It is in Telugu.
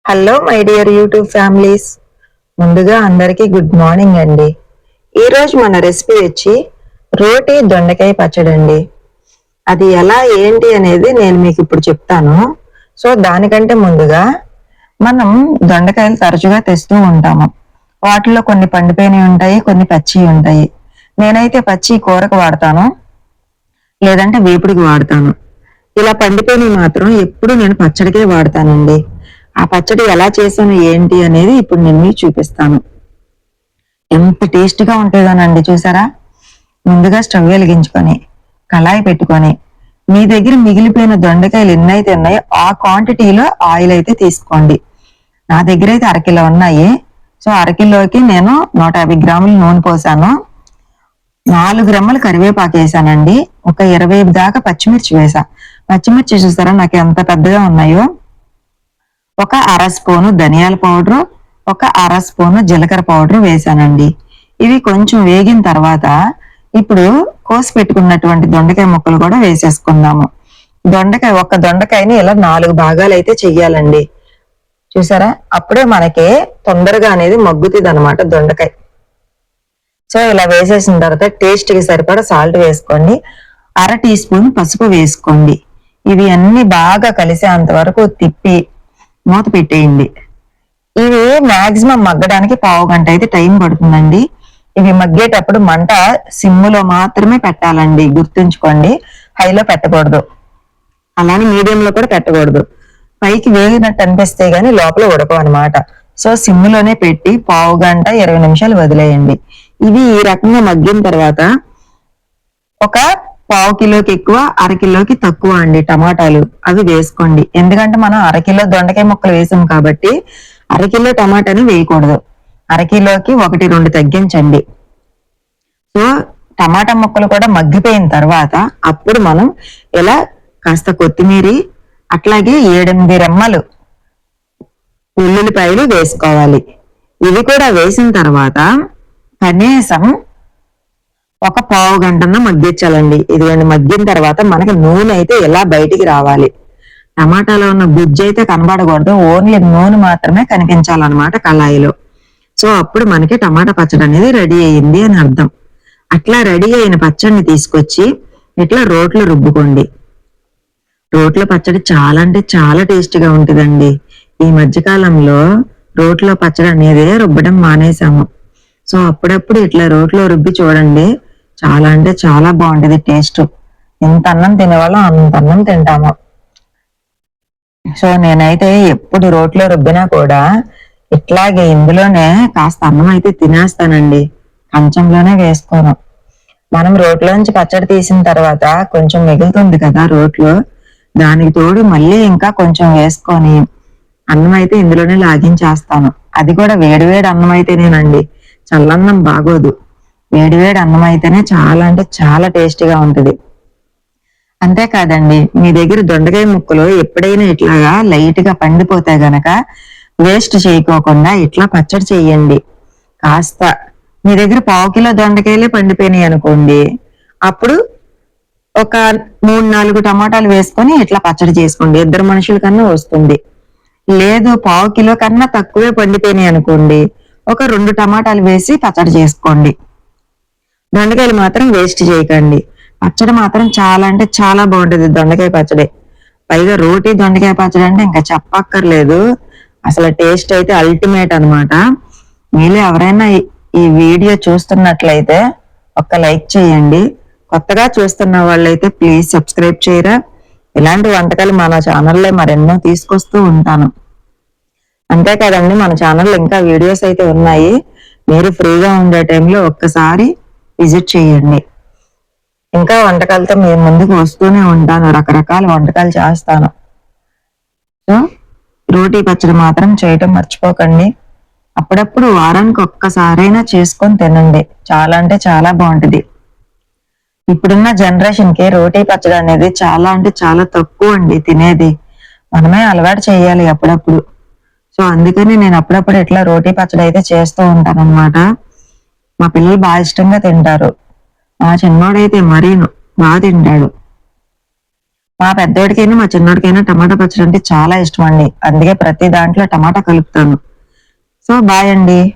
Hello my dear YouTube families. ముందుగా అందరికీ గుడ్ మార్నింగ్ అండి. ఈరోజు మన రెసిపీ వచ్చి రోటి దొండకాయ పచ్చడి అండి. అది ఎలా ఏంటి అనేది నేను మీకు ఇప్పుడు చెప్తాను. సో దానికంటే ముందుగా మనం దొండకాయలు తరచుగా తెస్తూ ఉంటాము. వాటిలో కొన్ని పండిపోయినవి ఉంటాయి, కొన్ని పచ్చి ఉంటాయి. నేనైతే పచ్చి కూరకు వాడతాను, లేదంటే వేపుడికి వాడతాను. ఇలా పండిపోయినవి మాత్రం ఎప్పుడు నేను పచ్చడికే వాడతానండి. ఆ పచ్చడి ఎలా చేశాను ఏంటి అనేది ఇప్పుడు నేను మీకు చూపిస్తాను. ఎంత టేస్ట్గా ఉంటుందోనండి, చూసారా? ముందుగా స్టవ్ వెలిగించుకొని కళాయి పెట్టుకొని మీ దగ్గర మిగిలిపోయిన దొండకాయలు ఎన్నైతే ఉన్నాయో ఆ క్వాంటిటీలో ఆయిల్ అయితే తీసుకోండి. నా దగ్గర అయితే అరకిలో ఉన్నాయి. సో అరకిలోకి నేను 150 గ్రాముల నూనె పోసాను. 4 రెమ్మలు కరివేపాకు వేసానండి. ఒక 20 దాకా పచ్చిమిర్చి వేసా. పచ్చిమిర్చి చూసారా నాకు ఎంత పెద్దగా ఉన్నాయో. ఒక అర స్పూను ధనియాల పౌడరు, ఒక అర స్పూను జీలకర్ర పౌడర్ వేసానండి. ఇవి కొంచెం వేగిన తర్వాత ఇప్పుడు కోసి పెట్టుకున్నటువంటి దొండకాయ ముక్కలు కూడా వేసేసుకుందాము. ఒక్క దొండకాయని ఇలా 4 భాగాలు అయితే చెయ్యాలండి. చూసారా, అప్పుడే మనకి తొందరగా అనేది మగ్గుతుంది అనమాట దొండకాయ. సో ఇలా వేసేసిన తర్వాత టేస్ట్ కి సరిపడా సాల్ట్ వేసుకోండి. అర టీ స్పూన్ పసుపు వేసుకోండి. ఇవి అన్ని బాగా కలిసేంత వరకు తిప్పి మూత పెట్టేయండి. ఇవి మాక్సిమం మగ్గడానికి పావు గంట అయితే టైం పడుతుందండి. ఇవి మగ్గేటప్పుడు మంట సిమ్ములో మాత్రమే పెట్టాలండి, గుర్తుంచుకోండి. హైలో పెట్టకూడదు, అలానే మీడియంలో కూడా పెట్టకూడదు. పైకి వేగినట్టు అనిపిస్తే గానీ లోపల ఉడకవు అనమాట. సో సిమ్ములోనే పెట్టి పావు గంట 20 నిమిషాలు వదిలేయండి. ఇవి ఈ రకంగా మగ్గిన తర్వాత ఒక పావు కిలోకి ఎక్కువ, అరకిలోకి తక్కువ అండి టమాటాలు అవి వేసుకోండి. ఎందుకంటే మనం అరకిలో దొండకాయ ముక్కలు వేసాం కాబట్టి అరకిలో టమాటాని వేయకూడదు. అరకిలోకి 1-2 తగ్గించండి. సో టమాటా ముక్కలు కూడా మగ్గిపోయిన తర్వాత అప్పుడు మనం ఇలా కాస్త కొత్తిమీర, అట్లాగే 7-8 రెమ్మలు ఉల్లిపాయలు వేసుకోవాలి. ఇవి కూడా వేసిన తర్వాత కనీసం ఒక పావు గంటన్న మగ్గించాలండి. ఇదిగోండి, మగ్గిన తర్వాత మనకి నూనె అయితే ఎలా బయటికి రావాలి. టమాటాలో ఉన్న గుజ్జు అయితే కనబడకూడదు, ఓన్లీ నూనె మాత్రమే కనిపించాలన్నమాట కళాయిలో. సో అప్పుడు మనకి టమాటా పచ్చడి అనేది రెడీ అయ్యింది అని అర్థం. అట్లా రెడీ అయిన పచ్చడిని తీసుకొచ్చి ఇట్లా రోట్లో రుబ్బుకోండి. రోట్లో పచ్చడి చాలా అంటే చాలా టేస్టీగా ఉంటుందండి. ఈ మధ్యకాలంలో రోట్లో పచ్చడి అనేది రుబ్బడం మానేసాము. సో అప్పుడప్పుడు ఇట్లా రోట్లో రుబ్బి చూడండి, చాలా అంటే చాలా బాగుంటది టేస్ట్. ఎంత అన్నం తినేవాళ్ళం అంత అన్నం తింటాము. సో నేనైతే ఎప్పుడు రోట్లో రుబ్బినా కూడా ఇట్లాగే ఇందులోనే కాస్త అన్నం అయితే తినేస్తానండి, కంచంలోనే వేసుకోను. మనం రోట్లోంచి పచ్చడి తీసిన తర్వాత కొంచెం మిగులుతుంది కదా రోట్లో, దానికి తోడు మళ్ళీ ఇంకా కొంచెం వేసుకొని అన్నం అయితే ఇందులోనే లాగించేస్తాను. అది కూడా వేడివేడి అన్నం అయితేనేనండి, చల్లన్నం బాగోదు. వేడివేడి అన్నం అయితేనే చాలా అంటే చాలా టేస్టీగా ఉంటుంది. అంతేకాదండి, మీ దగ్గర దొండకాయ ముక్కలు ఎప్పుడైనా ఇట్లాగా లైట్ గా పండిపోతే గనక వేస్ట్ చేయకోకుండా ఇట్లా పచ్చడి చేయండి. కాస్త మీ దగ్గర పావు కిలో దొండకాయలే పండిపోయినాయి అనుకోండి, అప్పుడు ఒక 3-4 టమాటాలు వేసుకొని ఇట్లా పచ్చడి చేసుకోండి. 2 మనుషుల కన్నా వస్తుంది. లేదు పావు కిలో కన్నా తక్కువే పండిపోయినాయి అనుకోండి, ఒక 2 టమాటాలు వేసి పచ్చడి చేసుకోండి. దొండకాయలు మాత్రం వేస్ట్ చేయకండి. పచ్చడి మాత్రం చాలా అంటే చాలా బాగుంటుంది దొండకాయ పచ్చడి. పైగా రోటి దొండకాయ పచ్చడి అంటే ఇంకా చెప్పక్కర్లేదు. అసలు టేస్ట్ అయితే అల్టిమేట్ అనమాట. మీరు ఎవరైనా ఈ వీడియో చూస్తున్నట్లయితే ఒక్క లైక్ చేయండి. కొత్తగా చూస్తున్న వాళ్ళైతే ప్లీజ్ సబ్స్క్రైబ్ చేయరా. ఇలాంటి వంటకాలు మన ఛానల్లో మరెన్నో తీసుకొస్తూ ఉంటాను. అంతేకాదండి, మన ఛానల్లో ఇంకా వీడియోస్ అయితే ఉన్నాయి. మీరు ఫ్రీగా ఉండే టైంలో ఒక్కసారి విజిట్ చేయండి. ఇంకా వంటకాలతో మేము ముందుకు వస్తూనే ఉంటాను, రకరకాల వంటకాలు చేస్తాను. సో రోటీ పచ్చడి మాత్రం చేయటం మర్చిపోకండి. అప్పుడప్పుడు వారానికి ఒక్కసారైనా చేసుకొని తినండి, చాలా అంటే చాలా బాగుంటుంది. ఇప్పుడున్న జనరేషన్ కి రోటీ పచ్చడి అనేది చాలా అంటే చాలా తక్కువ అండి తినేది. మనమే అలవాటు చేయాలి అప్పుడప్పుడు. సో అందుకని నేను అప్పుడప్పుడు ఇట్లా రోటీ పచ్చడి అయితే చేస్తూ ఉంటాను అనమాట. మా పిల్లలు బాగా ఇష్టంగా తింటారు. మా చిన్నోడైతే మరీను బాగా తింటాడు. మా పెద్దోడికైనా మా చిన్నోడికైనా టమాటా పచ్చడి అంటే చాలా ఇష్టం అండి. అందుకే ప్రతి దాంట్లో టమాటా కలుపుతాను. సో బాయ్ అండి.